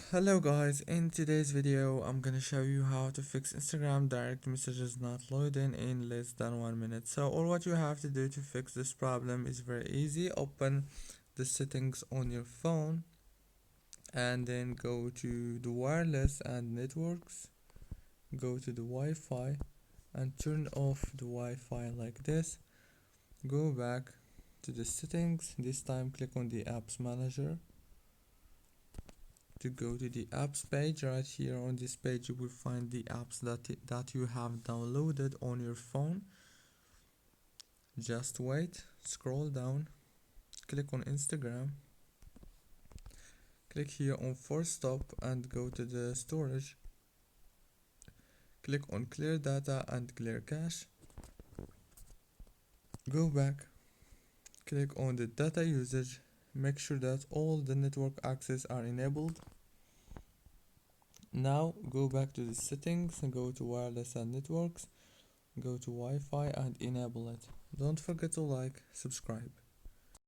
Hello guys, in today's video I'm gonna show you how to fix Instagram direct messages not loading in less than 1 minute. So all what you have to do to fix this problem is very easy. Open the settings on your phone and then go to the wireless and networks, go to the Wi-Fi and turn off the Wi-Fi like this. Go back to the settings, this time click on the apps manager. To go to the apps page, right here on this page you will find the apps that you have downloaded on your phone. Just wait, scroll down, click on Instagram, click here on force stop and go to the storage, click on clear data and clear cache, go back, click on the data usage, make sure that all the network access are enabled. Now go back to the settings and go to wireless and networks, go to Wi-Fi and enable it. Don't forget to like, subscribe.